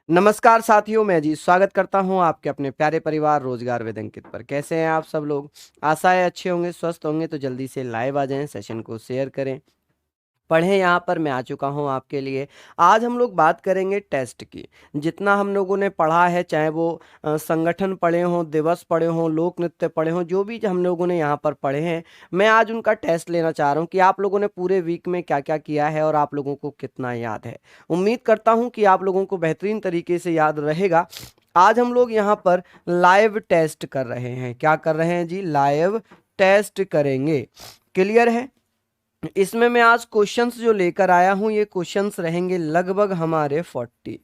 नमस्कार साथियों, मैं जी स्वागत करता हूं आपके अपने प्यारे परिवार रोजगार विद अंकित पर। कैसे हैं आप सब लोग? आशा है अच्छे होंगे, स्वस्थ होंगे। तो जल्दी से लाइव आ जाएं, सेशन को शेयर करें, पढ़ें। यहाँ पर मैं आ चुका हूँ आपके लिए। आज हम लोग बात करेंगे टेस्ट की। जितना हम लोगों ने पढ़ा है, चाहे वो संगठन पढ़े हों, दिवस पढ़े हों, लोक नृत्य पढ़े हों, जो भी हम लोगों ने यहाँ पर पढ़े हैं, मैं आज उनका टेस्ट लेना चाह रहा हूँ कि आप लोगों ने पूरे वीक में क्या क्या किया है और आप लोगों को कितना याद है। उम्मीद करता हूँ कि आप लोगों को बेहतरीन तरीके से याद रहेगा। आज हम लोग यहाँ पर लाइव टेस्ट कर रहे हैं। क्या कर रहे हैं जी? लाइव टेस्ट करेंगे। क्लियर है? इसमें मैं आज क्वेश्चंस जो लेकर आया हूं, ये क्वेश्चंस रहेंगे लगभग हमारे 40।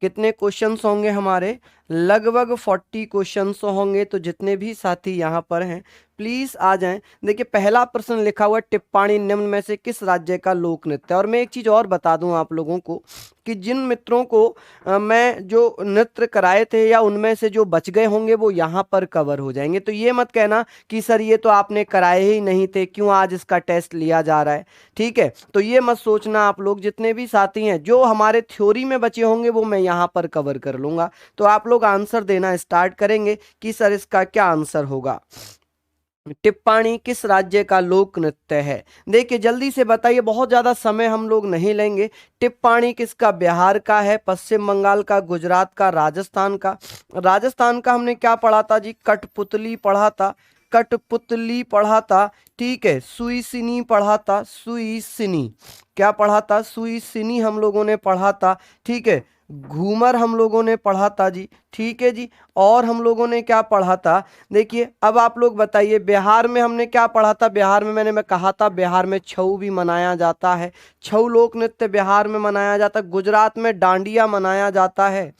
कितने क्वेश्चंस होंगे हमारे? लगभग 40 क्वेश्चंस होंगे। तो जितने भी साथी यहाँ पर हैं, प्लीज आ जाएं। देखिए, पहला प्रश्न लिखा हुआ है, टिप्पाणी निम्न में से किस राज्य का लोक नृत्य। और मैं एक चीज और बता दूं आप लोगों को कि जिन मित्रों को मैं जो नृत्य कराए थे या उनमें से जो बच गए होंगे वो यहाँ पर कवर हो जाएंगे। तो ये मत कहना कि सर ये तो आपने कराए ही नहीं थे, क्यों आज इसका टेस्ट लिया जा रहा है। ठीक है, तो ये मत सोचना आप लोग। जितने भी साथी हैं जो हमारे थ्योरी में बचे होंगे वो मैं यहाँ पर कवर कर लूंगा। तो आप लोग आंसर देना स्टार्ट करेंगे कि सर इसका क्या आंसर होगा। टिप्पाणी किस राज्य का लोक नृत्य है? देखिए जल्दी से बताइए, बहुत ज्यादा समय हम लोग नहीं लेंगे। टिप्पाणी किसका? बिहार का है, पश्चिम बंगाल का, गुजरात का, राजस्थान का। राजस्थान का हमने क्या पढ़ा था जी? कठपुतली पढ़ा था। कठपुतली पढ़ा था। ठीक है, सुईसिनी पढ़ा था। सुईसिनी क्या पढ़ा था? सुईसिनी हम लोगों ने पढ़ा था। ठीक है, घूमर हम लोगों ने पढ़ा था जी। ठीक है जी, और हम लोगों ने क्या पढ़ा था? देखिए अब आप लोग बताइए, बिहार में हमने क्या पढ़ा था? बिहार में मैं कहा था बिहार में छऊ भी मनाया जाता है। छऊ लोक नृत्य बिहार में मनाया जाता है। गुजरात में डांडिया मनाया जाता है।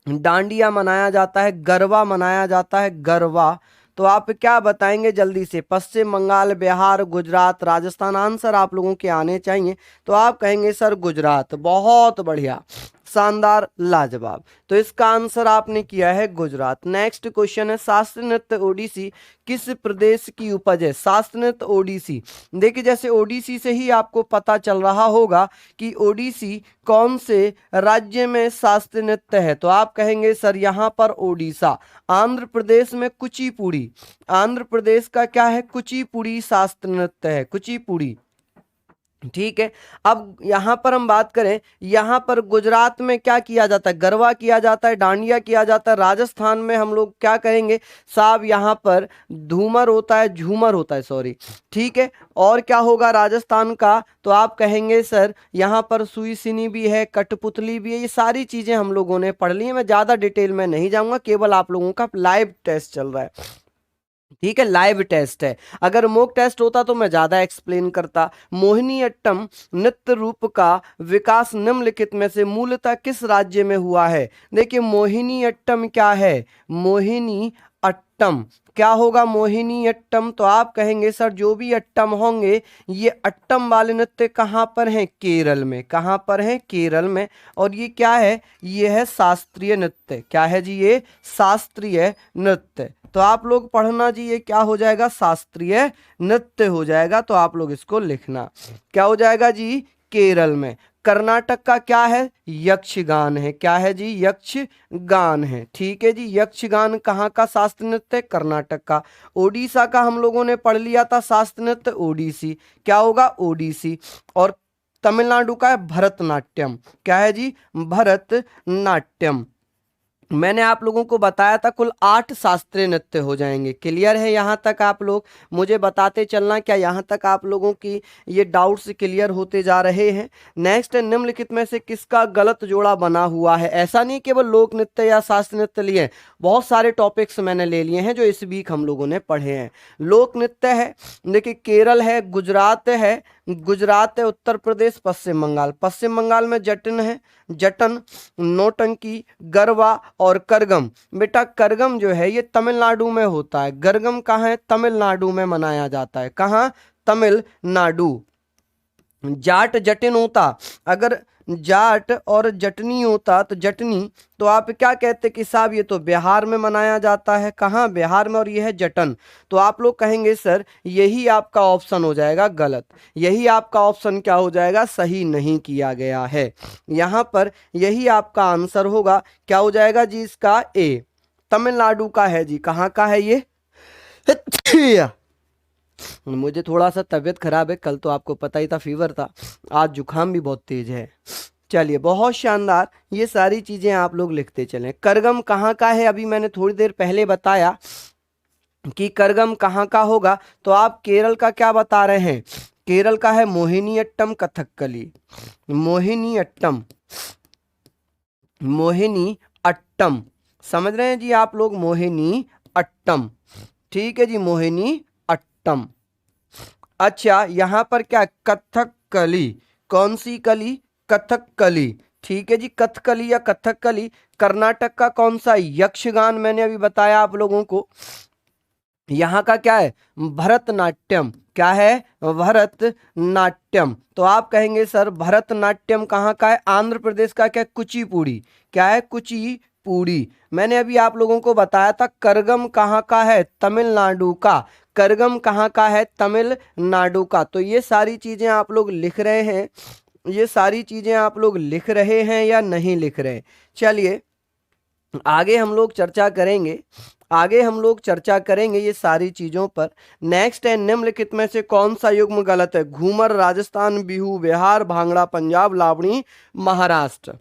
डांडिया मनाया जाता है। गरबा मनाया जाता है। गरबा। तो आप क्या बताएंगे जल्दी से? पश्चिम बंगाल, बिहार, गुजरात, राजस्थान। आंसर आप लोगों के आने चाहिए। तो आप कहेंगे सर गुजरात। बहुत बढ़िया, शानदार, लाजवाब। तो इसका आंसर आपने किया है गुजरात। नेक्स्ट क्वेश्चन है, शास्त्रीय नृत्य ओडिसी किस प्रदेश की उपज है? शास्त्रीय नृत्य ओडिसी, देखिए जैसे ओडिसी से ही आपको पता चल रहा होगा कि ओडिसी कौन से राज्य में शास्त्रीय नृत्य है। तो आप कहेंगे सर यहाँ पर ओडिशा। आंध्र प्रदेश में कुचिपुड़ी। आंध्र प्रदेश का क्या है? कुचिपुड़ी शास्त्रीय नृत्य है। कुचिपुड़ी। ठीक है, अब यहां पर हम बात करें, यहां पर गुजरात में क्या किया जाता है? गरबा किया जाता है, डांडिया किया जाता है। राजस्थान में हम लोग क्या कहेंगे साहब? यहां पर धूमर होता है, झूमर होता है, सॉरी। ठीक है, और क्या होगा राजस्थान का? तो आप कहेंगे सर यहां पर सुईसिनी भी है, कठपुतली भी है। ये सारी चीजें हम लोगों ने पढ़ ली है। मैं ज्यादा डिटेल में नहीं जाऊंगा, केवल आप लोगों का लाइव टेस्ट चल रहा है। ठीक है, लाइव टेस्ट है। अगर मॉक टेस्ट होता तो मैं ज्यादा एक्सप्लेन करता। मोहिनीअट्टम नृत्य रूप का विकास निम्नलिखित में से मूलतः किस राज्य में हुआ है? देखिए मोहिनीअट्टम क्या है? मोहिनी अट्टम क्या होगा? मोहिनी अट्टम। तो आप कहेंगे सर जो भी अट्टम होंगे, ये अट्टम वाले नृत्य कहाँ पर हैं? केरल में। कहाँ पर हैं? केरल में। और ये क्या है? ये है शास्त्रीय नृत्य। क्या है जी? ये शास्त्रीय नृत्य। तो आप लोग पढ़ना जी, ये क्या हो जाएगा? शास्त्रीय नृत्य हो जाएगा। तो आप लोग इसको लिखना, क्या हो जाएगा जी? केरल में। कर्नाटक का क्या है? यक्षगान है। क्या है जी? यक्षगान है। ठीक है जी, यक्षगान कहाँ का शास्त्रीय नृत्य? कर्नाटक का। ओडिशा का हम लोगों ने पढ़ लिया था शास्त्रीय नृत्य, ओडिसी। क्या होगा? ओडिसी। और तमिलनाडु का है भरतनाट्यम। क्या है जी? भरतनाट्यम। मैंने आप लोगों को बताया था कुल 8 शास्त्रीय नृत्य हो जाएंगे। क्लियर है यहाँ तक? आप लोग मुझे बताते चलना, क्या यहाँ तक आप लोगों की ये डाउट्स क्लियर होते जा रहे हैं? नेक्स्ट है, निम्नलिखित में से किसका गलत जोड़ा बना हुआ है? ऐसा नहीं केवल लोक नृत्य या शास्त्रीय नृत्य लिए, बहुत सारे टॉपिक्स मैंने ले लिए हैं जो इस वीक हम लोगों ने पढ़े हैं। लोक नृत्य है, देखिए केरल है, गुजरात है, गुजरात है, उत्तर प्रदेश, पश्चिम बंगाल। पश्चिम बंगाल में जटन है, जटन, नौटंकी, गरबा और करगम। बेटा करगम जो है ये तमिलनाडु में होता है। गरगम कहाँ है? तमिलनाडु में मनाया जाता है। कहाँ? तमिलनाडु। जाट जटिन होता, अगर जाट और जटनी होता तो जटनी, तो आप क्या कहते कि साहब ये तो बिहार में मनाया जाता है। कहाँ? बिहार में। और ये है जटन। तो आप लोग कहेंगे सर यही आपका ऑप्शन हो जाएगा गलत। यही आपका ऑप्शन क्या हो जाएगा? सही नहीं किया गया है। यहाँ पर यही आपका आंसर होगा। क्या हो जाएगा जी इसका? ए। तमिलनाडु का है जी। कहाँ का है ये? मुझे थोड़ा सा तबीयत खराब है, कल तो आपको पता ही था फीवर था, आज जुकाम भी बहुत तेज है। चलिए बहुत शानदार, ये सारी चीजें आप लोग लिखते चलें। करगम कहाँ का है? अभी मैंने थोड़ी देर पहले बताया कि करगम कहाँ का होगा, तो आप केरल का क्या बता रहे हैं? केरल का है मोहिनीअट्टम कथकली। मोहिनीअट्टम, मोहिनी अट्टम, समझ रहे हैं जी आप लोग? मोहिनी अट्टम, ठीक है जी, मोहिनी अट्टम। अच्छा यहां पर क्या? कथकली। कौन सी कली? कथकली, ठीक है जी, कथकली या कथकली। कर्नाटक का कौन सा? यक्षगान, मैंने अभी बताया आप लोगों को। यहाँ का क्या है? भरतनाट्यम। क्या है? भरतनाट्यम। तो आप कहेंगे सर भरतनाट्यम कहाँ का है? आंध्र प्रदेश का। क्या? कुचिपुड़ी। क्या है? कुचिपुड़ी। मैंने अभी आप लोगों को बताया था करगम कहाँ का है? तमिलनाडु का। करगम कहाँ का है? तमिलनाडु का। तो ये सारी चीजें आप लोग लिख रहे हैं, ये सारी चीजें आप लोग लिख रहे हैं या नहीं लिख रहे? चलिए आगे हम लोग चर्चा करेंगे, आगे हम लोग चर्चा करेंगे ये सारी चीजों पर। नेक्स्ट है, निम्नलिखित में से कौन सा युग्म गलत है? घूमर राजस्थान, बिहू बिहार, भांगड़ा पंजाब, लावणी महाराष्ट्र।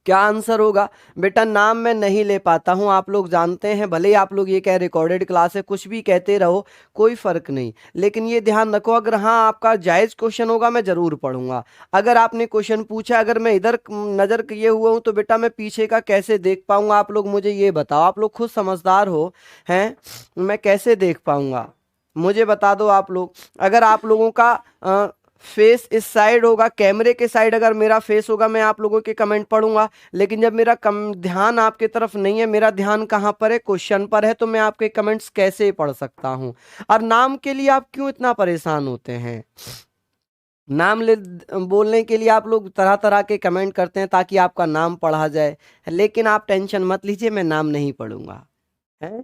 क्या आंसर होगा? बेटा नाम मैं नहीं ले पाता हूं, आप लोग जानते हैं। भले ही आप लोग ये कह रिकॉर्डेड क्लास है, कुछ भी कहते रहो, कोई फर्क नहीं, लेकिन ये ध्यान रखो अगर हाँ आपका जायज क्वेश्चन होगा मैं जरूर पढ़ूंगा। अगर आपने क्वेश्चन पूछा, अगर मैं इधर नजर किए हुआ हूं तो बेटा मैं पीछे का कैसे देख पाऊंगा? आप लोग मुझे ये बताओ, आप लोग खुद समझदार हो हैं, मैं कैसे देख पाऊंगा? मुझे बता दो आप लोग। अगर आप लोगों का फेस इस साइड होगा, कैमरे के साइड अगर मेरा फेस होगा, मैं आप लोगों के कमेंट पढ़ूंगा। लेकिन जब मेरा ध्यान आपके तरफ नहीं है, मेरा ध्यान कहाँ पर है? क्वेश्चन पर है, तो मैं आपके कमेंट्स कैसे पढ़ सकता हूं? और नाम के लिए आप क्यों इतना परेशान होते हैं? नाम ले बोलने के लिए आप लोग तरह तरह के कमेंट करते हैं ताकि आपका नाम पढ़ा जाए, लेकिन आप टेंशन मत लीजिए, मैं नाम नहीं पढ़ूंगा। है,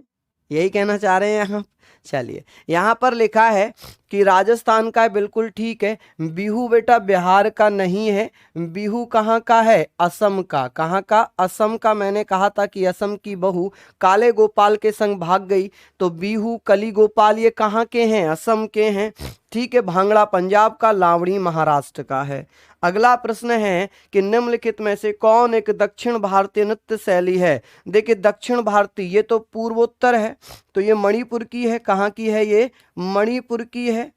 यही कहना चाह रहे हैं आप? चलिए यहाँ पर लिखा है कि राजस्थान का है, बिल्कुल ठीक है। बिहू बेटा बिहार का नहीं है। बिहू कहाँ का है? असम का। कहाँ का? असम का। मैंने कहा था कि असम की बहू काले गोपाल के संग भाग गई, तो बिहू कली गोपाल ये कहाँ के हैं? असम के हैं, ठीक है। भांगड़ा पंजाब का, लावणी महाराष्ट्र का है। अगला प्रश्न है कि निम्नलिखित में से कौन एक दक्षिण भारतीय नृत्य शैली है? देखिए दक्षिण भारतीय, ये तो पूर्वोत्तर है, तो ये मणिपुर की है। कहाँ की है? ये मणिपुर की है।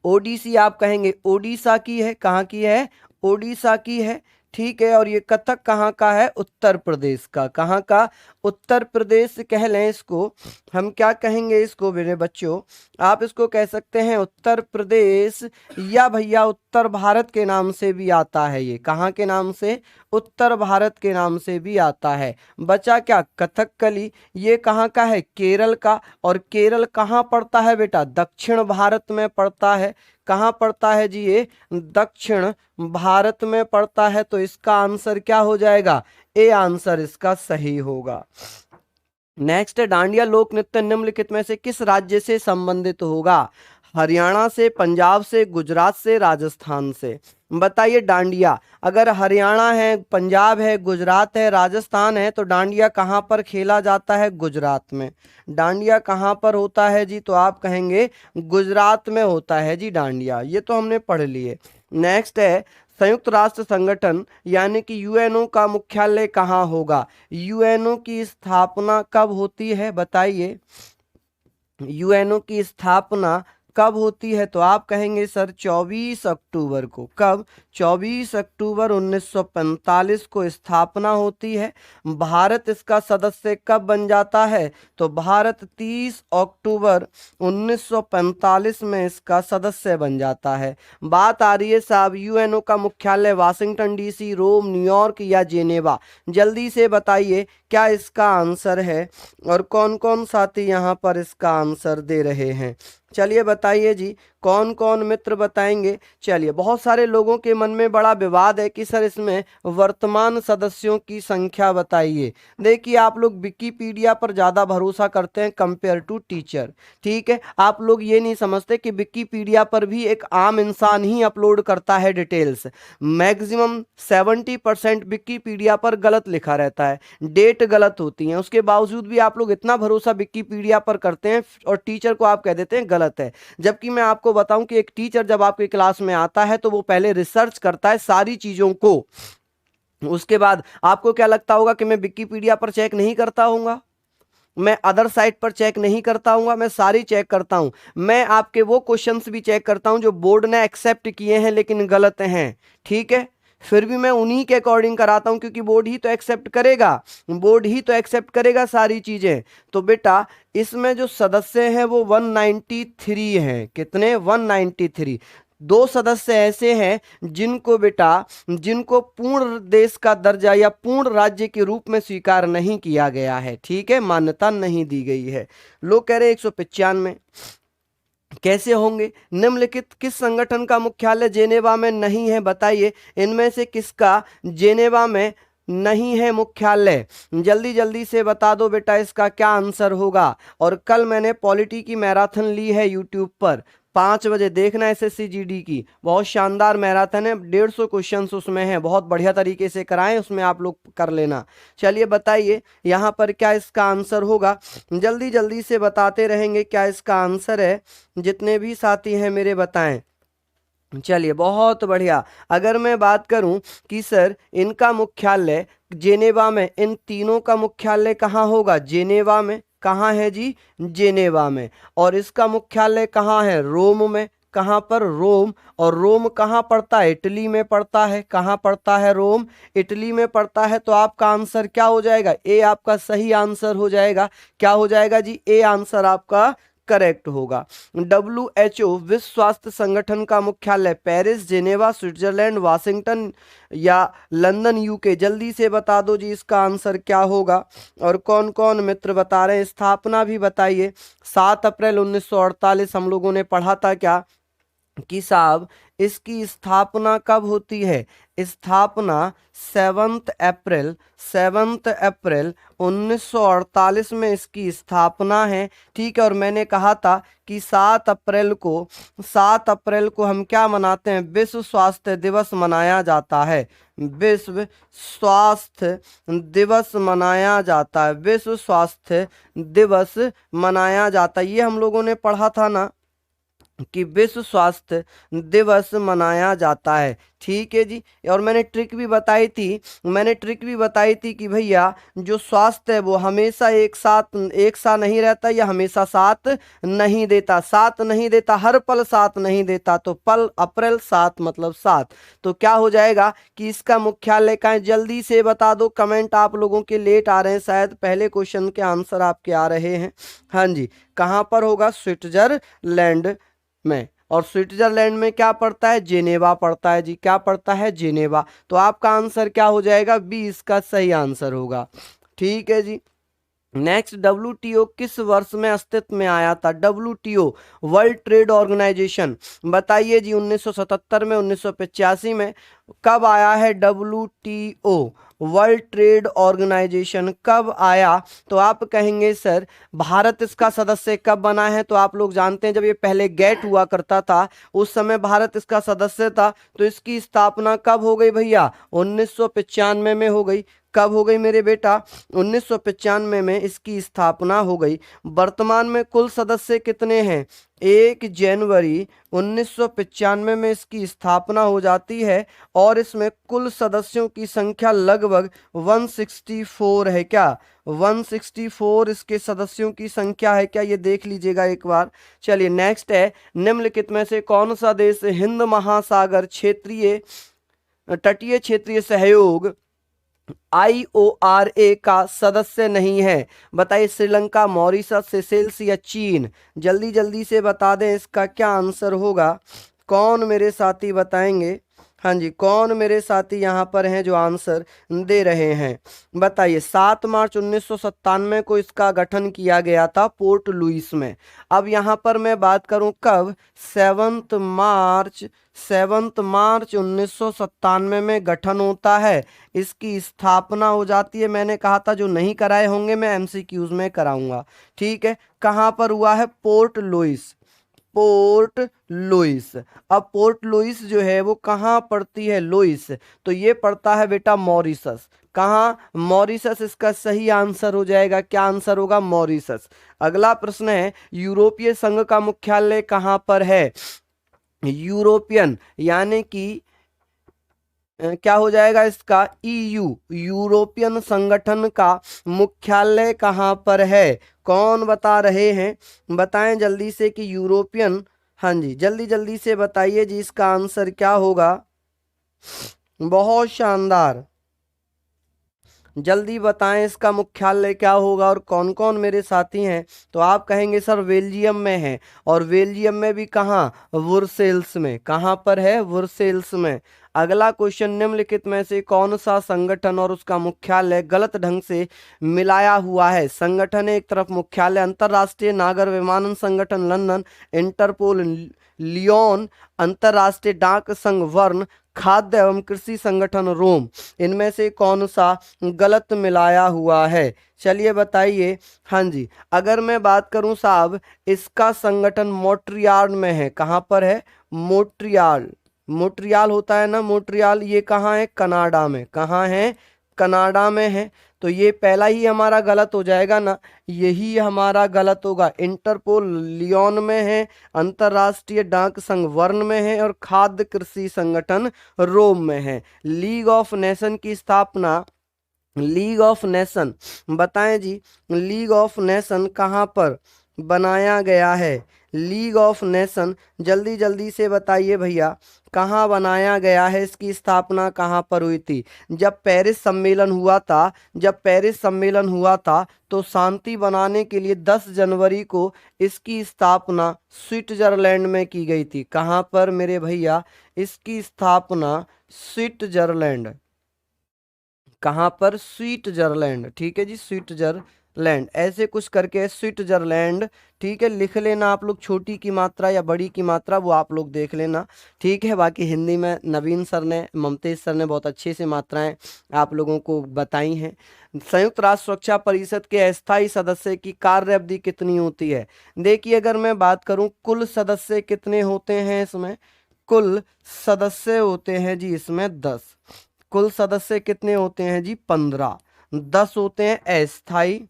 ओडिसी आप कहेंगे, ओडिशा की है। कहाँ की है? ओडिशा की है, ठीक है। और ये कथक कहाँ का है? उत्तर प्रदेश का। कहाँ का? उत्तर प्रदेश कह लें इसको, हम क्या कहेंगे इसको मेरे बच्चों? आप इसको कह सकते हैं उत्तर प्रदेश, या भैया उत्तर भारत के नाम से भी आता है। ये कहाँ के नाम से? उत्तर भारत के नाम से भी आता है। बचा क्या? कथकली। ये कहाँ का है? केरल का। और केरल कहाँ पड़ता है बेटा? दक्षिण भारत में पड़ता है। कहाँ पड़ता है जी? ये दक्षिण भारत में पड़ता है। तो इसका आंसर क्या हो जाएगा? ए आंसर इसका सही होगा। नेक्स्ट है, डांडिया लोक नृत्य निम्नलिखित में से किस राज्य से संबंधित होगा? हरियाणा से, पंजाब से, गुजरात से, राजस्थान से। बताइए डांडिया अगर हरियाणा है, पंजाब है, गुजरात है, राजस्थान है, तो डांडिया कहाँ पर खेला जाता है? गुजरात में। डांडिया कहाँ पर होता है जी? तो आप कहेंगे गुजरात में होता है जी डांडिया। ये तो हमने पढ़ लिए। नेक्स्ट है, संयुक्त राष्ट्र संगठन यानी कि यूएनओ का मुख्यालय कहाँ होगा? यूएनओ की स्थापना कब होती है? बताइए यूएनओ की स्थापना कब होती है? तो आप कहेंगे सर 24 अक्टूबर को। कब? 24 अक्टूबर 1945 को स्थापना होती है। भारत इसका सदस्य कब बन जाता है? तो भारत 30 अक्टूबर 1945 में इसका सदस्य बन जाता है। बात आ रही है साहब यूएनओ का मुख्यालय वाशिंगटन डीसी, रोम, न्यूयॉर्क या जेनेवा? जल्दी से बताइए क्या इसका आंसर है, और कौन कौन साथी यहाँ पर इसका आंसर दे रहे हैं? चलिए बताइए जी, कौन कौन मित्र बताएंगे? चलिए, बहुत सारे लोगों के मन में बड़ा विवाद है कि सर इसमें वर्तमान सदस्यों की संख्या बताइए। देखिए, आप लोग विकिपीडिया पर ज़्यादा भरोसा करते हैं कंपेयर टू टीचर, ठीक है। आप लोग ये नहीं समझते कि विकिपीडिया पर भी एक आम इंसान ही अपलोड करता है डिटेल्स। मैक्सिमम 70% विकिपीडिया पर गलत लिखा रहता है, डेट गलत होती है, उसके बावजूद भी आप लोग इतना भरोसा विकिपीडिया पर करते हैं और टीचर को आप कह देते हैं गलत है। जबकि मैं आपको बताऊं कि एक टीचर जब आपके क्लास में आता है तो वो पहले रिसर्च करता है सारी चीजों को। उसके बाद आपको क्या लगता होगा कि मैं विकिपीडिया पर चेक नहीं करता हूँगा, मैं अदर साइट पर चेक नहीं करता हूँ? मैं सारी चेक करता हूँ। मैं आपके वो क्वेश्चंस भी चेक करता हूँ जो बोर्ड ने एक्सेप्ट किए हैं लेकिन गलत हैं, ठीक है। फिर भी मैं उन्हीं के अकॉर्डिंग कराता हूँ क्योंकि बोर्ड ही तो एक्सेप्ट करेगा, बोर्ड ही तो एक्सेप्ट करेगा सारी चीजें। तो बेटा इसमें जो सदस्य हैं वो 193 हैं। कितने? 193। दो सदस्य ऐसे हैं जिनको बेटा, जिनको पूर्ण देश का दर्जा या पूर्ण राज्य के रूप में स्वीकार नहीं किया गया है, ठीक है, मान्यता नहीं दी गई है। लोग कह रहे 195 कैसे होंगे? निम्नलिखित किस संगठन का मुख्यालय जेनेवा में नहीं है? बताइए इनमें से किसका जेनेवा में नहीं है मुख्यालय? जल्दी जल्दी से बता दो बेटा, इसका क्या आंसर होगा। और कल मैंने पॉलिटी की मैराथन ली है यूट्यूब पर, 5 बजे देखना, एसएससी जीडी की बहुत शानदार मैराथन है, 150 क्वेश्चंस उसमें हैं, बहुत बढ़िया तरीके से कराएं, उसमें आप लोग कर लेना। चलिए बताइए यहाँ पर क्या इसका आंसर होगा? जल्दी जल्दी से बताते रहेंगे क्या इसका आंसर है, जितने भी साथी हैं मेरे बताएं। चलिए बहुत बढ़िया। अगर मैं बात करूं कि सर इनका मुख्यालय जेनेवा में, इन तीनों का मुख्यालय कहाँ होगा? जेनेवा में। कहाँ है जी? जेनेवा में। और इसका मुख्यालय कहाँ है? रोम में। कहाँ पर? रोम। और रोम कहाँ पड़ता है? इटली में पड़ता है। कहाँ पड़ता है? रोम, इटली में पड़ता है। तो आपका आंसर क्या हो जाएगा? ए आपका सही आंसर हो जाएगा। क्या हो जाएगा जी? ए आंसर आपका करेक्ट होगा। WHO विश्व स्वास्थ्य संगठन का मुख्यालय पेरिस, जेनेवा, स्विट्जरलैंड, वाशिंगटन या लंदन यूके? जल्दी से बता दो जी इसका आंसर क्या होगा। और कौन कौन मित्र बता रहे हैं? स्थापना भी बताइए। 7 अप्रैल 1948 हम लोगों ने पढ़ा था क्या कि साहब इसकी स्थापना कब होती है? स्थापना 7 अप्रैल 1948 में इसकी स्थापना है, ठीक है। और मैंने कहा था कि 7 अप्रैल को हम क्या मनाते हैं? विश्व स्वास्थ्य दिवस मनाया जाता है। विश्व स्वास्थ्य दिवस मनाया जाता है। विश्व स्वास्थ्य दिवस मनाया जाता है, ये हम लोगों ने पढ़ा था ना कि विश्व स्वास्थ्य दिवस मनाया जाता है, ठीक है जी। और मैंने ट्रिक भी बताई थी कि भैया जो स्वास्थ्य है वो हमेशा एक सा नहीं रहता या हमेशा साथ नहीं देता, हर पल साथ नहीं देता। तो पल अप्रैल 7 मतलब 7। तो क्या हो जाएगा कि इसका मुख्यालय कहाँ है? जल्दी से बता दो, कमेंट आप लोगों के लेट आ रहे हैं, शायद पहले क्वेश्चन के आंसर आपके आ रहे हैं। हाँ जी, कहाँ पर होगा? स्विट्जरलैंड में। और स्विट्जरलैंड में क्या पड़ता है? जेनेवा पड़ता है जी। क्या पड़ता है? जेनेवा। तो आपका आंसर क्या हो जाएगा? बी इसका सही आंसर होगा, ठीक है जी। नेक्स्ट, WTO किस वर्ष में अस्तित्व में आया था? WTO वर्ल्ड ट्रेड ऑर्गेनाइजेशन, बताइए जी। 1977 में, 1985 में? कब आया है WTO वर्ल्ड ट्रेड ऑर्गेनाइजेशन, कब आया? तो आप कहेंगे सर भारत इसका सदस्य कब बना है? तो आप लोग जानते हैं जब ये पहले गेट हुआ करता था उस समय भारत इसका सदस्य था। तो इसकी स्थापना कब हो गई भैया? 1995 में हो गई। कब हो गई मेरे बेटा? 1995 में इसकी स्थापना हो गई। वर्तमान में कुल सदस्य कितने हैं? 1 जनवरी 1995 में इसकी स्थापना हो जाती है और इसमें कुल सदस्यों की संख्या लगभग 164 है। क्या 164 इसके सदस्यों की संख्या है क्या? ये देख लीजिएगा एक बार। चलिए नेक्स्ट है, निम्नलिखित में से कौन सा देश हिंद महासागर तटीय क्षेत्रीय सहयोग IORA का सदस्य नहीं है? बताइए, श्रीलंका, मॉरिशस, सेशेल्स या चीन? जल्दी जल्दी से बता दें इसका क्या आंसर होगा। कौन मेरे साथी बताएंगे? हाँ जी, कौन मेरे साथी यहाँ पर हैं जो आंसर दे रहे हैं, बताइए। 7 मार्च 1997 को इसका गठन किया गया था पोर्ट लुइस में। अब यहाँ पर मैं बात करूँ कब, 7 मार्च 1997 में गठन होता है, इसकी स्थापना हो जाती है। मैंने कहा था जो नहीं कराए होंगे मैं एमसीक्यूज में कराऊंगा, ठीक है। कहाँ पर हुआ है, पोर्ट लुइस, पोर्ट लुइस। अब पोर्ट लुइस जो है वो कहाँ पड़ती है, लुइस, तो ये पड़ता है बेटा मॉरिशस। कहाँ, मॉरिशस इसका सही आंसर हो जाएगा। क्या आंसर होगा, मॉरिशस। अगला प्रश्न है, यूरोपीय संघ का मुख्यालय कहाँ पर है। यूरोपियन यानी कि क्या हो जाएगा इसका, ईयू, यूरोपियन संगठन का मुख्यालय कहाँ पर है, कौन बता रहे हैं, बताएं जल्दी से कि यूरोपियन, हाँ जी जल्दी जल्दी से बताइए जी, इसका आंसर क्या होगा। बहुत शानदार, जल्दी बताएं इसका मुख्यालय क्या होगा और कौन कौन मेरे साथी हैं। तो आप कहेंगे सर बेल्जियम में है, और बेल्जियम में भी कहाँ, वुरसेल्स में। कहाँ पर है, वुरसेल्स में। अगला क्वेश्चन, निम्नलिखित में से कौन सा संगठन और उसका मुख्यालय गलत ढंग से मिलाया हुआ है। संगठन है एक तरफ, मुख्यालय अंतरराष्ट्रीय नागर विमानन संगठन लंदन, इंटरपोल लियोन, अंतरराष्ट्रीय डाक संघ वर्ण, खाद्य एवं कृषि संगठन रोम। इनमें से कौन सा गलत मिलाया हुआ है, चलिए बताइए। हाँ जी, अगर मैं बात करूं साहब, इसका संगठन मोट्रियाल में है। कहाँ पर है, मोट्रियाल, मोट्रियाल होता है ना, मोट्रियाल, ये कहाँ है, कनाडा में। कहाँ है, कनाडा में है। तो ये पहला ही हमारा गलत हो जाएगा ना, यही हमारा गलत होगा। इंटरपोल लियोन में है, अंतरराष्ट्रीय डाक संघ वर्ण में है, और खाद्य कृषि संगठन रोम में है। लीग ऑफ नेशन की स्थापना, लीग ऑफ नेशन बताएं जी, लीग ऑफ नेशन कहाँ पर बनाया गया है। लीग ऑफ नेशन जल्दी जल्दी से बताइए भैया, कहाँ बनाया गया है, इसकी स्थापना कहाँ पर हुई थी। जब पेरिस सम्मेलन हुआ था, जब पेरिस सम्मेलन हुआ था तो शांति बनाने के लिए 10 जनवरी को इसकी स्थापना स्विट्जरलैंड में की गई थी। कहाँ पर मेरे भैया, इसकी स्थापना स्विट्जरलैंड, कहाँ पर, स्विट्जरलैंड, ठीक है जी, स्विट्जरलैंड, ऐसे कुछ करके स्विट्जरलैंड, ठीक है। लिख लेना आप लोग, छोटी की मात्रा या बड़ी की मात्रा वो आप लोग देख लेना, ठीक है। बाकी हिंदी में नवीन सर ने, ममतेज सर ने बहुत अच्छे से मात्राएं आप लोगों को बताई हैं। संयुक्त राष्ट्र सुरक्षा परिषद के अस्थायी सदस्य की कार्य अवधि कितनी होती है। देखिए अगर मैं बात करूं, कुल सदस्य कितने होते हैं इसमें, कुल सदस्य होते हैं जी इसमें 10। कुल सदस्य कितने होते हैं जी, 15। 10 होते हैं अस्थाई,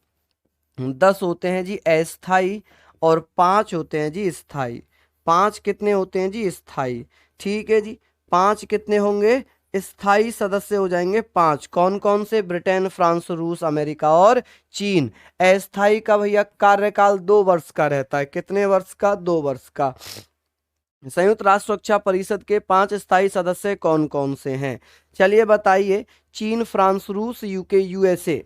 10 होते हैं जी अस्थाई, और 5 होते हैं जी स्थाई। 5 कितने होते हैं जी, स्थाई, ठीक है जी। 5 कितने होंगे, स्थाई सदस्य हो जाएंगे 5। कौन कौन से, ब्रिटेन, फ्रांस, रूस, अमेरिका और चीन। अस्थाई का भैया कार्यकाल 2 वर्ष का रहता है। कितने वर्ष का, 2 वर्ष का। संयुक्त राष्ट्र सुरक्षा परिषद के 5 स्थायी सदस्य कौन कौन से हैं, चलिए बताइए। चीन, फ्रांस, रूस, यूके, यूएसए।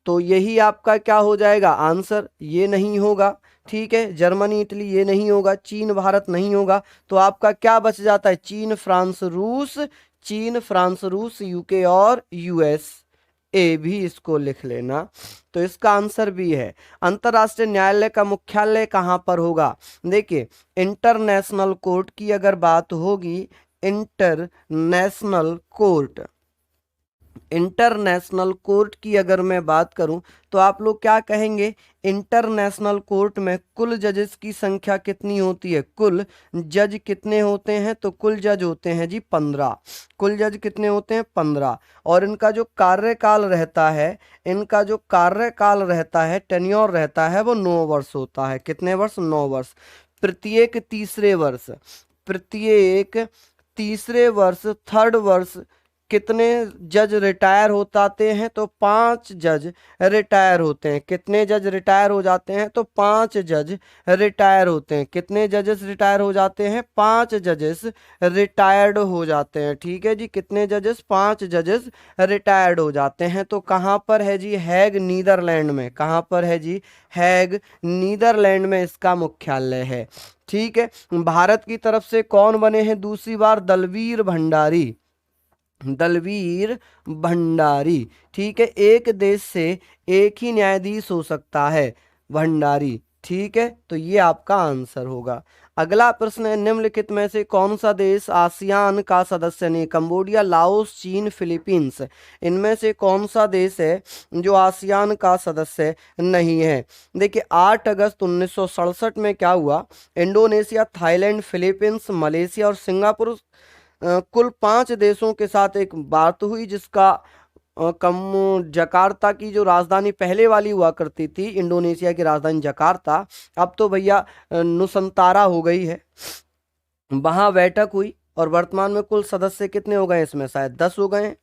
तो यही आपका क्या हो जाएगा आंसर, ये नहीं होगा, ठीक है। जर्मनी, इटली ये नहीं होगा, चीन, भारत नहीं होगा। तो आपका क्या बच जाता है, चीन, फ्रांस, रूस, चीन, फ्रांस, रूस, यूके और यूएस ए भी इसको लिख लेना। तो इसका आंसर भी है। अंतरराष्ट्रीय न्यायालय का मुख्यालय कहाँ पर होगा। देखिए इंटरनेशनल कोर्ट की अगर बात होगी, इंटरनेशनल कोर्ट, इंटरनेशनल कोर्ट की अगर मैं बात करूं तो आप लोग क्या कहेंगे, इंटरनेशनल कोर्ट में कुल जजेस की संख्या कितनी होती है, कुल जज कितने होते हैं, तो कुल जज होते हैं जी 15। कुल जज कितने होते हैं, 15। और इनका जो कार्यकाल रहता है, इनका जो कार्यकाल रहता है, टेन्योर रहता है, वो 9 वर्ष होता है। कितने वर्ष, 9 वर्ष। प्रत्येक तीसरे वर्ष, प्रत्येक तीसरे वर्ष, थर्ड वर्ष कितने जज रिटायर हो जाते हैं, तो 5 जज रिटायर होते हैं। कितने जज रिटायर हो जाते हैं, तो 5 जज रिटायर होते हैं। कितने जजेस रिटायर हो जाते हैं, 5 जजेस रिटायर्ड हो जाते हैं, ठीक है जी। कितने जजेस, 5 जजेस रिटायर्ड हो जाते हैं। तो कहाँ पर है जी, हैग, नीदरलैंड में। कहाँ पर है जी, हैग, नीदरलैंड में इसका मुख्यालय है, ठीक है। भारत की तरफ से कौन बने हैं दूसरी बार, दलवीर भंडारी। दलवीर भंडारी। ठीक है, एक देश से एक ही न्यायाधीश हो सकता है, भंडारी। ठीक है, तो ये आपका आंसर होगा। अगला प्रश्न है, निम्नलिखित में से कौन सा देश आसियान का सदस्य नहीं? कंबोडिया, लाओस, चीन, फिलीपींस, इनमें से कौन सा देश है जो आसियान का सदस्य नहीं है? देखिए 8 अगस्त 1967 में क्या हुआ, इंडोनेशिया, थाईलैंड, फिलीपींस, मलेशिया और सिंगापुर, कुल 5 देशों के साथ एक बात हुई, जिसका कम जकार्ता की जो राजधानी पहले वाली हुआ करती थी, इंडोनेशिया की राजधानी जकार्ता, अब तो भैया नुसंतारा हो गई है। वहां बैठक हुई और वर्तमान में कुल सदस्य कितने हो गए इसमें? शायद 10 हो गए हैं।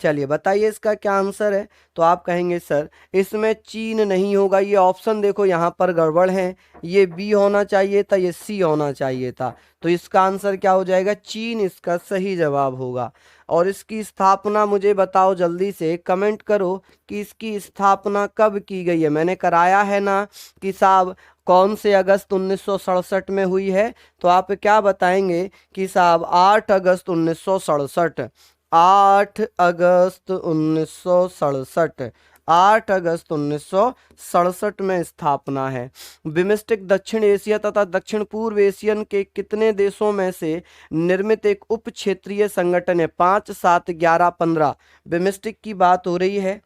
चलिए बताइए इसका क्या आंसर है? तो आप कहेंगे सर इसमें चीन नहीं होगा, ये ऑप्शन देखो यहाँ पर गड़बड़ है, ये बी होना चाहिए था, ये सी होना चाहिए था। तो इसका आंसर क्या हो जाएगा? चीन इसका सही जवाब होगा। और इसकी स्थापना मुझे बताओ जल्दी से, कमेंट करो कि इसकी स्थापना कब की गई है। मैंने कराया है ना कि साहब कौन से अगस्त 1967 में हुई है, तो आप क्या बताएंगे कि साहब 8 अगस्त 1967, 8 अगस्त 1967, 8 अगस्त 1967 में स्थापना है। बिम्स्टेक दक्षिण एशिया तथा दक्षिण पूर्व एशियन के कितने देशों में से निर्मित एक उप क्षेत्रीय संगठन है? 5, 7, 11, 15। बिम्स्टेक की बात हो रही है,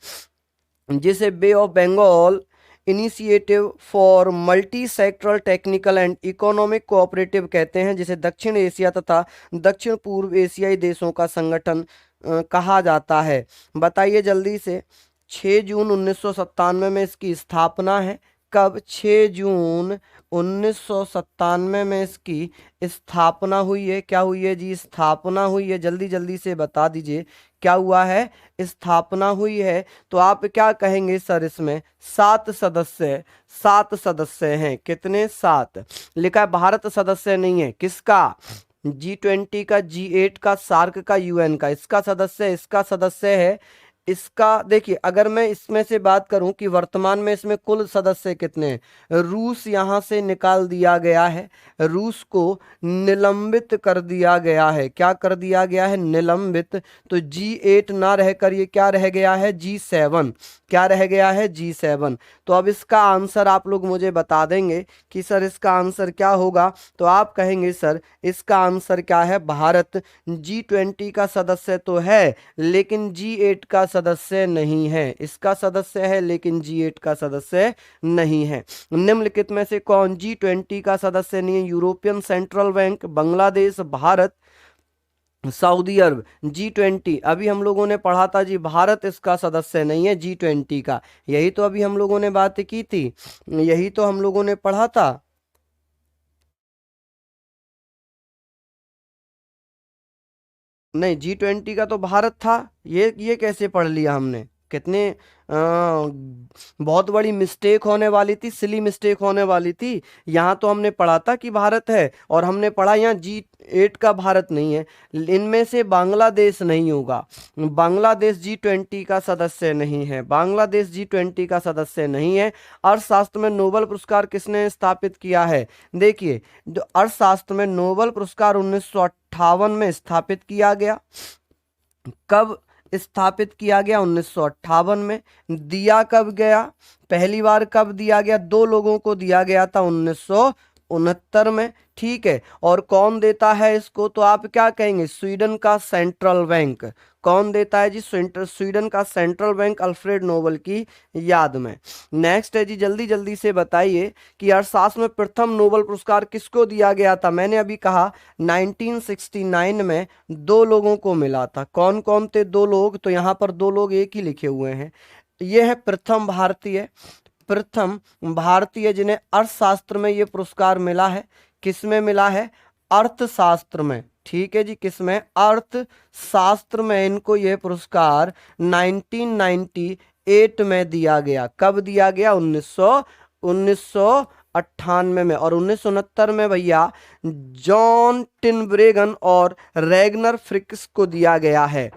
जिसे bay of Bengal initiative for multi sectoral technical and economic cooperative कहते हैं, जिसे दक्षिण एशिया तथा दक्षिण पूर्व एशियाई देशों का संगठन कहा जाता है। बताइए जल्दी से। 6 जून 1997 में इसकी स्थापना है। कब? 6 जून 1997 में इसकी स्थापना हुई है। क्या हुई है जी? स्थापना हुई है। जल्दी जल्दी से बता दीजिए क्या हुआ है? स्थापना हुई है। तो आप क्या कहेंगे सर? इसमें 7 सदस्य, 7 सदस्य हैं। कितने? 7। लिखा है भारत सदस्य नहीं है। किसका? G20 का, G8 का, सार्क का, UN का। इसका सदस्य, इसका सदस्य है। इसका देखिए, अगर मैं इसमें से बात करूं कि वर्तमान में इसमें कुल सदस्य कितने हैं, रूस यहां से निकाल दिया गया है, रूस को निलंबित कर दिया गया है। क्या कर दिया गया है? निलंबित। तो G8 ना रहकर ये क्या रह गया है? G7। क्या रह गया है? G7। तो अब इसका आंसर आप लोग मुझे बता देंगे कि सर इसका आंसर क्या होगा। तो आप कहेंगे सर इसका आंसर क्या है? भारत G20 का सदस्य तो है लेकिन G8 का सदस्य नहीं है। इसका सदस्य है लेकिन G8 का सदस्य नहीं है। निम्नलिखित में से कौन G20 का सदस्य नहीं है? European central bank, Bangladesh, Bharat, Saudi Arab. G20 अभी हम लोगों ने पढ़ा था जी, भारत इसका सदस्य नहीं है G20 का। यही तो अभी हम लोगों ने बात की थी, यही तो हम लोगों ने पढ़ा था। नहीं, G20 का तो भारत था। ये कैसे पढ़ लिया हमने? कितने बहुत बड़ी मिस्टेक होने वाली थी, सिली मिस्टेक होने वाली थी। यहाँ तो हमने पढ़ा था कि भारत है, और हमने पढ़ा यहाँ G8 का भारत नहीं है। इनमें से बांग्लादेश नहीं होगा। बांग्लादेश G20 का सदस्य नहीं है। बांग्लादेश G20 का सदस्य नहीं है। अर्थशास्त्र में नोबेल पुरस्कार किसने स्थापित किया है? देखिए, जो अर्थशास्त्र में नोबेल पुरस्कार 1958 में स्थापित किया गया। कब स्थापित किया गया? 1958 में। दिया कब गया? पहली बार कब दिया गया? 2 लोगों को दिया गया था 1969 में। ठीक है, और कौन देता है इसको? तो आप क्या कहेंगे? स्वीडन का सेंट्रल बैंक। कौन देता है जी? स्वीडन का सेंट्रल बैंक, अल्फ्रेड नोबेल की याद में। नेक्स्ट है जी, जल्दी जल्दी से बताइए कि अर्थशास्त्र में प्रथम नोबेल पुरस्कार किसको दिया गया था? मैंने अभी कहा 1969 में 2 लोगों को मिला था। कौन कौन थे 2 लोग? तो यहाँ पर 2 लोग एक ही लिखे हुए हैं। ये है प्रथम भारतीय, प्रथम भारतीय जिन्हें अर्थशास्त्र में ये पुरस्कार मिला है। किस में मिला है? अर्थशास्त्र में। ठीक है जी, किस में? अर्थशास्त्र में इनको यह पुरस्कार 1998 में दिया गया। कब दिया गया? 1998 में। और 1969 में भैया जॉन टिनब्रेगन और रैगनर फ्रिक्स को दिया गया है।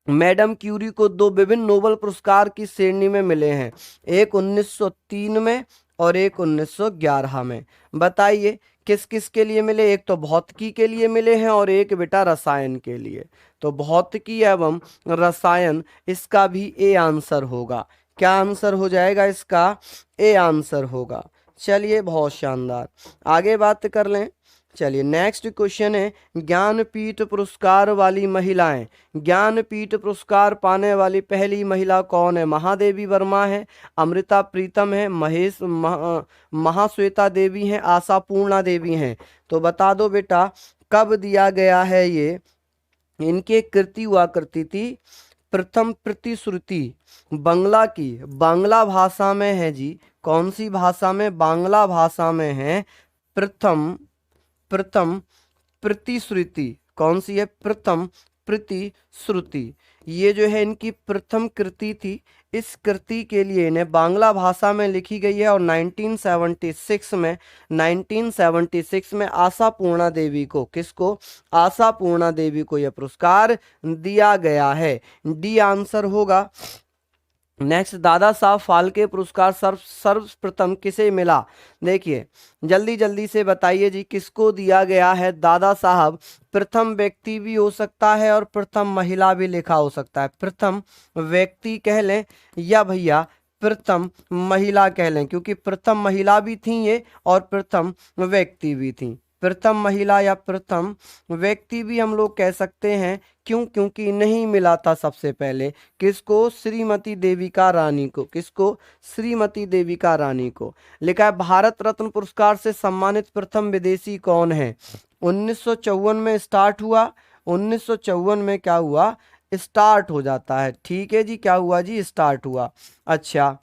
मैडम क्यूरी को 2 विभिन्न नोबेल पुरस्कार की श्रेणी में मिले हैं, एक 1903 में और एक 1911 में। बताइए किस किस के लिए मिले, एक तो भौतिकी के लिए मिले हैं और एक बेटा रसायन के लिए। तो भौतिकी एवं रसायन, इसका भी ए आंसर होगा। क्या आंसर हो जाएगा इसका? ए आंसर होगा। चलिए बहुत शानदार, आगे बात कर लें। चलिए नेक्स्ट क्वेश्चन है, ज्ञानपीठ पुरस्कार वाली महिलाएं। ज्ञानपीठ पुरस्कार पाने वाली पहली महिला कौन है? महादेवी वर्मा है, अमृता प्रीतम है, महाश्वेता देवी हैं, आशा पूर्णा देवी हैं। तो बता दो बेटा कब दिया गया है ये? इनकी एक कृति हुआ करती थी, प्रथम प्रतिश्रुति, बंगला की, बांग्ला भाषा में है जी। कौन सी भाषा में? बांग्ला भाषा में है। प्रथम प्रथम प्रतिश्रुति, कौन सी है? प्रथम प्रतिश्रुति। ये जो है इनकी प्रथम कृति थी। इस कृति के लिए इन्हें बांग्ला भाषा में लिखी गई है और 1976 में आशा पूर्णा देवी को, किसको? आशा पूर्णा देवी को यह पुरस्कार दिया गया है। डी आंसर होगा। नेक्स्ट, दादा साहब फाल्के पुरस्कार सर्वप्रथम किसे मिला? देखिए जल्दी जल्दी से बताइए जी, किसको दिया गया है दादा साहब? प्रथम व्यक्ति भी हो सकता है और प्रथम महिला भी लिखा हो सकता है। प्रथम व्यक्ति कह लें या भैया प्रथम महिला कह लें, क्योंकि प्रथम महिला भी थी ये और प्रथम व्यक्ति भी थी। प्रथम महिला या प्रथम व्यक्ति भी हम लोग कह सकते हैं। क्यों? क्योंकि नहीं मिला था सबसे पहले। किसको? श्रीमती देविका रानी को। किसको? श्रीमती देविका रानी को। लिखा है भारत रत्न पुरस्कार से सम्मानित प्रथम विदेशी कौन है? 1954 में स्टार्ट हुआ। 1954 में क्या हुआ? स्टार्ट हो जाता है। ठीक है जी, क्या हुआ जी? स्टार्ट हुआ। अच्छा,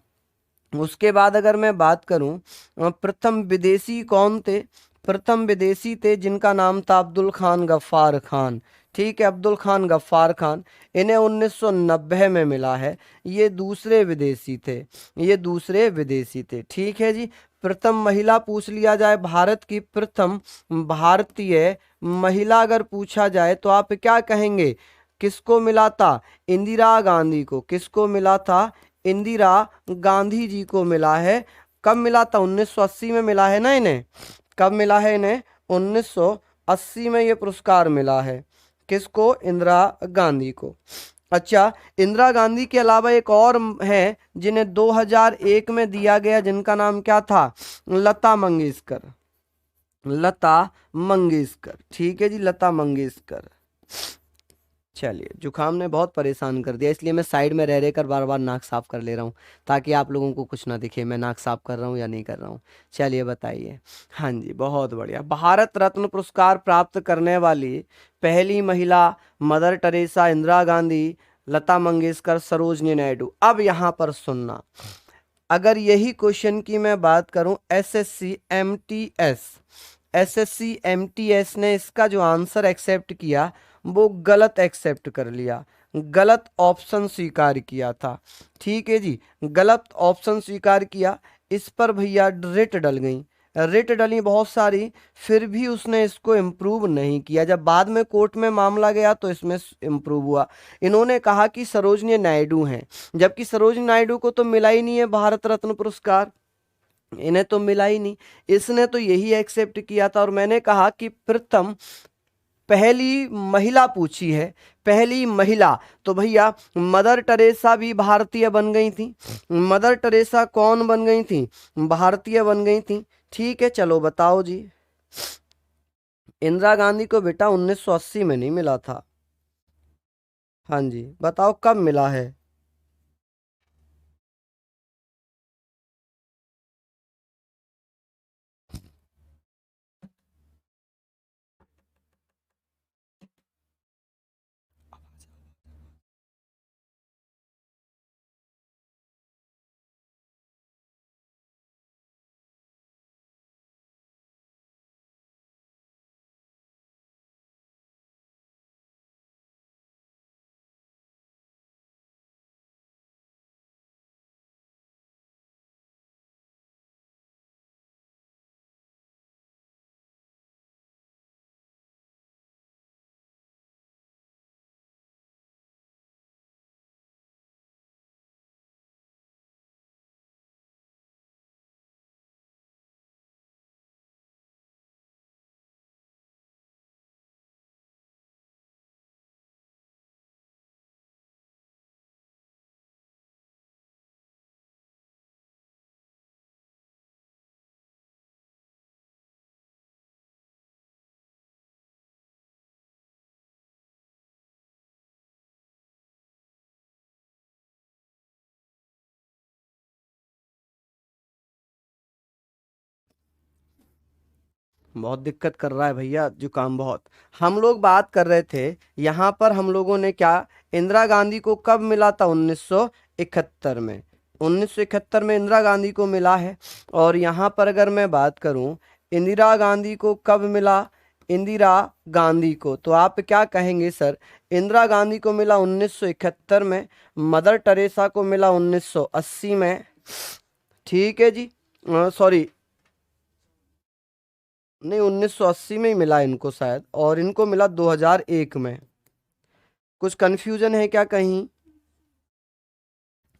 उसके बाद अगर मैं बात करूं, प्रथम विदेशी कौन थे? प्रथम विदेशी थे जिनका नाम था अब्दुल खान गफ्फार खान। ठीक है, अब्दुल खान गफ्फार खान। इन्हें 1990 में मिला है। ये दूसरे विदेशी थे। ये दूसरे विदेशी थे। ठीक है जी। प्रथम महिला पूछ लिया जाए, भारत की प्रथम भारतीय महिला अगर पूछा जाए तो आप क्या कहेंगे? किसको मिला था? इंदिरा गांधी को। किसको मिला था? इंदिरा गांधी जी को मिला है। कब मिला था? 1980 में मिला है ना इन्हें। कब मिला है इन्हें? 1980 में ये पुरस्कार मिला है। किसको? इंदिरा गांधी को। अच्छा, इंदिरा गांधी के अलावा एक और है जिन्हें 2001 में दिया गया, जिनका नाम क्या था? लता मंगेशकर। लता मंगेशकर। ठीक है जी, लता मंगेशकर। चलिए, जुकाम ने बहुत परेशान कर दिया, इसलिए मैं साइड में रह कर बार बार नाक साफ कर ले रहा हूँ, ताकि आप लोगों को कुछ ना दिखे मैं नाक साफ कर रहा हूँ या नहीं कर रहा हूँ। चलिए बताइए। हाँ जी, बहुत बढ़िया। भारत रत्न पुरस्कार प्राप्त करने वाली पहली महिला मदर टेरेसा, इंदिरा गांधी, लता मंगेशकर, सरोजनी नायडू। अब यहाँ पर सुनना, अगर यही क्वेश्चन की मैं बात करूं, एसएससी एमटीएस ने इसका जो आंसर एक्सेप्ट किया वो गलत एक्सेप्ट कर लिया, गलत ऑप्शन स्वीकार किया था। ठीक है जी, गलत ऑप्शन स्वीकार किया। इस पर भैया रिट डल गई, रिट डली बहुत सारी, फिर भी उसने इसको इम्प्रूव नहीं किया। जब बाद में कोर्ट में मामला गया तो इसमें इम्प्रूव हुआ। इन्होंने कहा कि सरोजनी नायडू हैं, जबकि सरोजनी नायडू को तो मिला ही नहीं है भारत रत्न पुरस्कार, इन्हें तो मिला ही नहीं। इसने तो यही एक्सेप्ट किया था। और मैंने कहा कि प्रथम पहली महिला पूछी है, पहली महिला, तो भैया मदर टेरेसा भी भारतीय बन गई थी। मदर टेरेसा कौन बन गई थी? भारतीय बन गई थी। ठीक है, चलो बताओ जी। इंदिरा गांधी को बेटा 1980 में नहीं मिला था। हाँ जी, बताओ कब मिला है? बहुत दिक्कत कर रहा है भैया जुकाम बहुत। हम लोग बात कर रहे थे यहाँ पर, हम लोगों ने क्या, इंदिरा गांधी को कब मिला था, 1971 में। 1971 में इंदिरा गांधी को मिला है। और यहाँ पर अगर मैं बात करूँ इंदिरा गांधी को कब मिला, इंदिरा गांधी को, तो आप क्या कहेंगे सर, इंदिरा गांधी को मिला 1971 में, मदर टेरेसा को मिला 1980 में। ठीक है जी, सॉरी नहीं, 1980 में ही मिला इनको शायद, और इनको मिला 2001 में। कुछ कंफ्यूजन है क्या कहीं?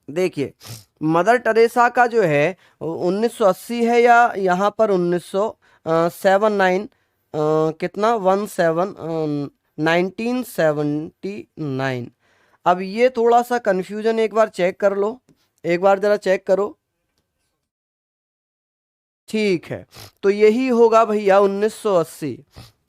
देखिए मदर टेरेसा का जो है 1980 है, या यहाँ पर 1979, कितना 1979। अब ये थोड़ा सा कंफ्यूजन, एक बार चेक कर लो, एक बार जरा चेक करो। ठीक है, तो यही होगा भैया 1980।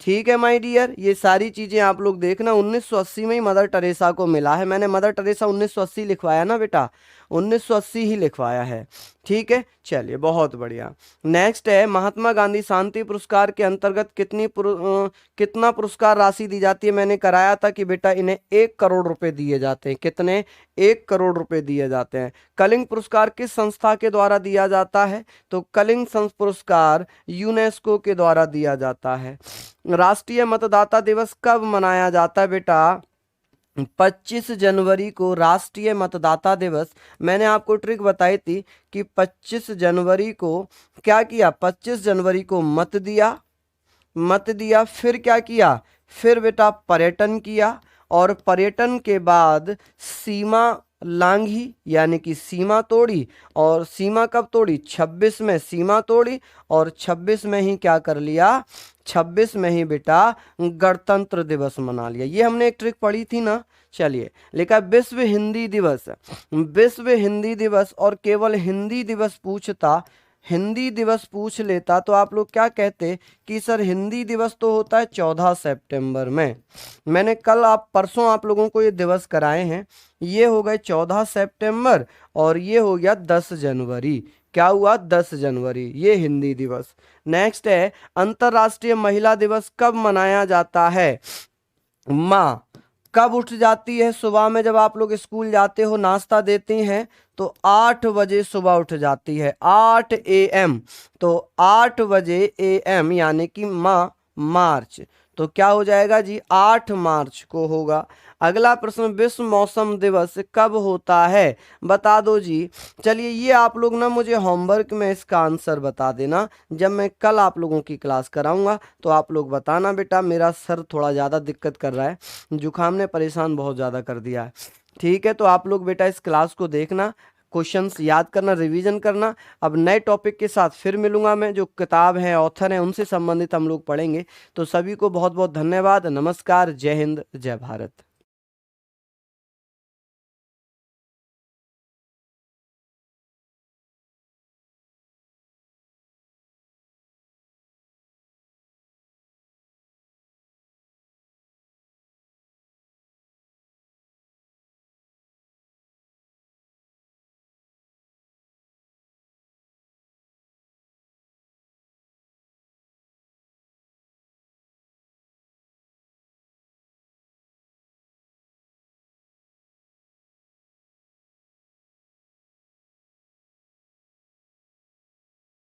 ठीक है माय डियर, ये सारी चीजें आप लोग देखना, 1980 में ही मदर टेरेसा को मिला है। मैंने मदर टेरेसा 1980 लिखवाया ना बेटा, 1980 ही लिखवाया है। ठीक है, चलिए बहुत बढ़िया। नेक्स्ट है, महात्मा गांधी शांति पुरस्कार के अंतर्गत कितना पुरस्कार राशि दी जाती है। मैंने कराया था कि बेटा इन्हें 1 करोड़ रुपए दिए जाते हैं। कितने? 1 करोड़ रुपए दिए जाते हैं। कलिंग पुरस्कार किस संस्था के द्वारा दिया जाता है? तो कलिंग पुरस्कार यूनेस्को के द्वारा दिया जाता है। राष्ट्रीय मतदाता दिवस कब मनाया जाता है बेटा? 25 जनवरी को राष्ट्रीय मतदाता दिवस। मैंने आपको ट्रिक बताई थी कि 25 जनवरी को क्या किया, 25 जनवरी को मत दिया, फिर क्या किया, फिर बेटा पर्यटन किया, और पर्यटन के बाद सीमा लांघी यानी कि सीमा तोड़ी। और सीमा कब तोड़ी? 26 में सीमा तोड़ी, और 26 में ही क्या कर लिया, 26 में ही बेटा गणतंत्र दिवस मना लिया। ये हमने एक ट्रिक पढ़ी थी ना। चलिए, लिखा विश्व हिंदी दिवस, विश्व हिंदी दिवस, और केवल हिंदी दिवस पूछ लेता तो आप लोग क्या कहते कि सर हिंदी दिवस तो होता है 14 सितंबर में। मैंने परसों आप लोगों को ये दिवस कराए हैं। ये हो गए 14 सितंबर, और ये हो गया 10 जनवरी। क्या हुआ? 10 जनवरी, ये हिंदी दिवस। नेक्स्ट है, अंतर्राष्ट्रीय महिला दिवस कब मनाया जाता है? माँ कब उठ जाती है सुबह में? जब आप लोग स्कूल जाते हो, नाश्ता देती हैं, तो 8 बजे सुबह उठ जाती है, 8 AM। तो 8 बजे AM यानी कि मार्च, तो क्या हो जाएगा जी, 8 मार्च को होगा। अगला प्रश्न, विश्व मौसम दिवस कब होता है? बता दो जी। चलिए, ये आप लोग ना मुझे होमवर्क में इसका आंसर बता देना, जब मैं कल आप लोगों की क्लास कराऊंगा तो आप लोग बताना बेटा। मेरा सर थोड़ा ज़्यादा दिक्कत कर रहा है, जुकाम ने परेशान बहुत ज़्यादा कर दिया है। ठीक है, तो आप लोग बेटा इस क्लास को देखना, क्वेश्चंस याद करना, रिवीजन करना। अब नए टॉपिक के साथ फिर मिलूंगा मैं, जो किताब है, ऑथर हैं, उनसे संबंधित हम लोग पढ़ेंगे। तो सभी को बहुत बहुत धन्यवाद, नमस्कार, जय हिंद, जय भारत।